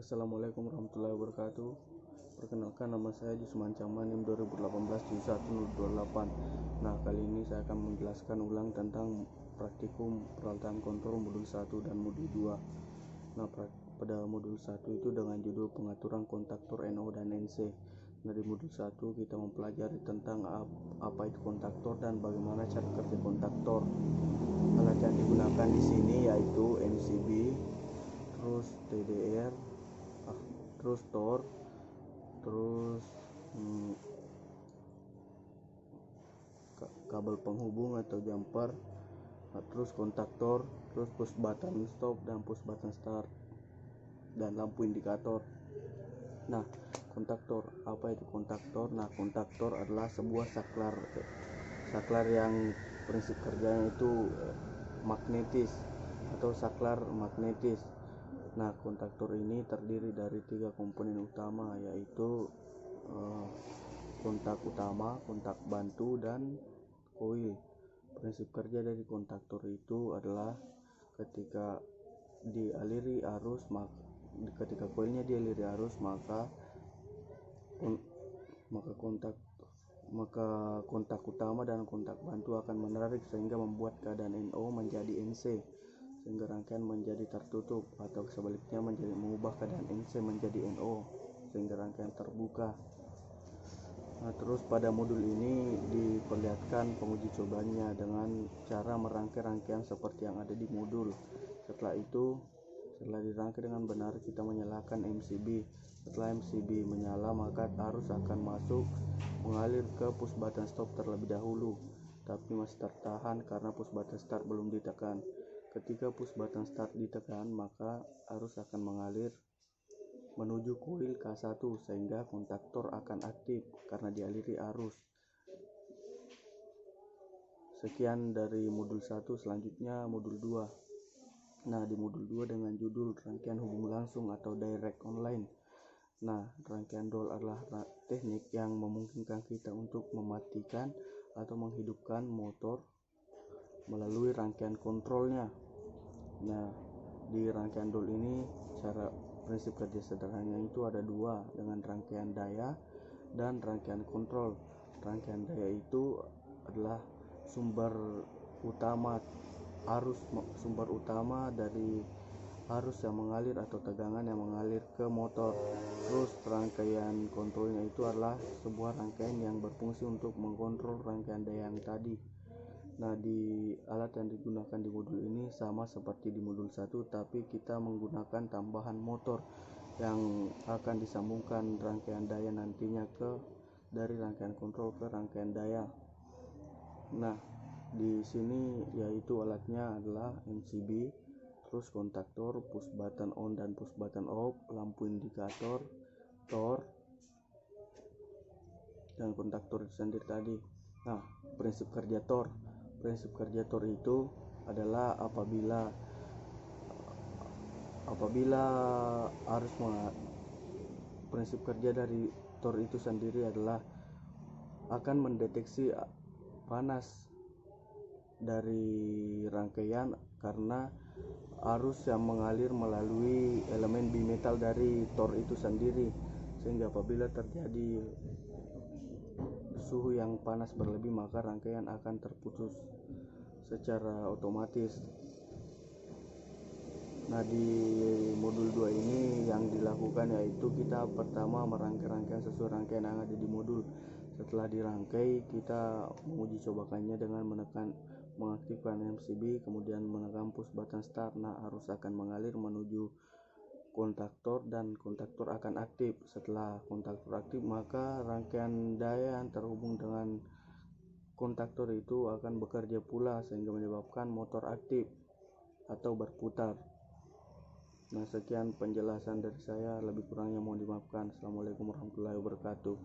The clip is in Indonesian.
Assalamualaikum warahmatullahi wabarakatuh. Perkenalkan, nama saya Jusman Caman, NIM 2018-7128. Nah, kali ini saya akan menjelaskan ulang tentang praktikum peralatan kontrol modul 1 dan modul 2. Nah, pada modul 1 itu dengan judul pengaturan kontaktor NO dan NC. Nah, di modul 1 kita mempelajari tentang apa itu kontaktor dan bagaimana cara kerja kontaktor. Alat yang digunakan di sini yaitu MCB, terus TDR, terus TOR, terus kabel penghubung atau jumper, terus kontaktor, terus push button stop dan push button start, dan lampu indikator. Nah, kontaktor, apa itu kontaktor? Nah, kontaktor adalah sebuah saklar yang prinsip kerjanya itu magnetis atau saklar magnetis. Nah, kontaktor ini terdiri dari 3 komponen utama, yaitu kontak utama, kontak bantu, dan koil. Prinsip kerja dari kontaktor itu adalah ketika koilnya dialiri arus, maka kontak utama dan kontak bantu akan menarik sehingga membuat keadaan NO menjadi NC, sehingga rangkaian menjadi tertutup, atau sebaliknya mengubah keadaan NC menjadi NO sehingga rangkaian terbuka. Nah, terus pada modul ini diperlihatkan penguji cobanya dengan cara merangkai rangkaian seperti yang ada di modul. Setelah dirangkai dengan benar, kita menyalakan MCB. Setelah MCB menyala, maka arus akan masuk mengalir ke push button stop terlebih dahulu, tapi masih tertahan karena push button start belum ditekan. Ketika push button start ditekan, maka arus akan mengalir menuju koil K1 sehingga kontaktor akan aktif karena dialiri arus. Sekian dari modul 1, selanjutnya modul 2. Nah, di modul 2 dengan judul rangkaian hubung langsung atau direct online. Nah, rangkaian DOL adalah teknik yang memungkinkan kita untuk mematikan atau menghidupkan motor melalui rangkaian kontrolnya. Nah, di rangkaian DOL ini prinsip kerja sederhananya itu ada 2, dengan rangkaian daya dan rangkaian kontrol. Rangkaian daya itu adalah sumber utama dari arus yang mengalir atau tegangan yang mengalir ke motor. Terus rangkaian kontrolnya itu adalah sebuah rangkaian yang berfungsi untuk mengontrol rangkaian daya yang tadi. Nah, di alat yang digunakan di modul ini sama seperti di modul 1, tapi kita menggunakan tambahan motor yang akan disambungkan rangkaian daya nantinya dari rangkaian kontrol ke rangkaian daya. Nah, di sini yaitu alatnya adalah MCB, terus kontaktor, push button on dan push button off, lampu indikator, TOR, dan kontaktor itu sendiri tadi. Nah, prinsip kerja TOR itu adalah apabila prinsip kerja dari TOR itu sendiri adalah akan mendeteksi panas dari rangkaian karena arus yang mengalir melalui elemen bimetal dari TOR itu sendiri, sehingga apabila terjadi suhu yang panas berlebih, maka rangkaian akan terputus secara otomatis. Nah, di modul 2 ini yang dilakukan yaitu kita pertama merangkai rangkaian sesuai rangkaian yang ada di modul. Setelah dirangkai, kita menguji cobakannya dengan mengaktifkan MCB, kemudian menekan push button start. Nah, arus akan mengalir menuju kontaktor dan kontaktor akan aktif. Setelah kontaktor aktif, maka rangkaian daya yang terhubung dengan kontaktor itu akan bekerja pula sehingga menyebabkan motor aktif atau berputar. Nah, sekian penjelasan dari saya, lebih kurangnya mohon dimaafkan. Assalamualaikum warahmatullahi wabarakatuh.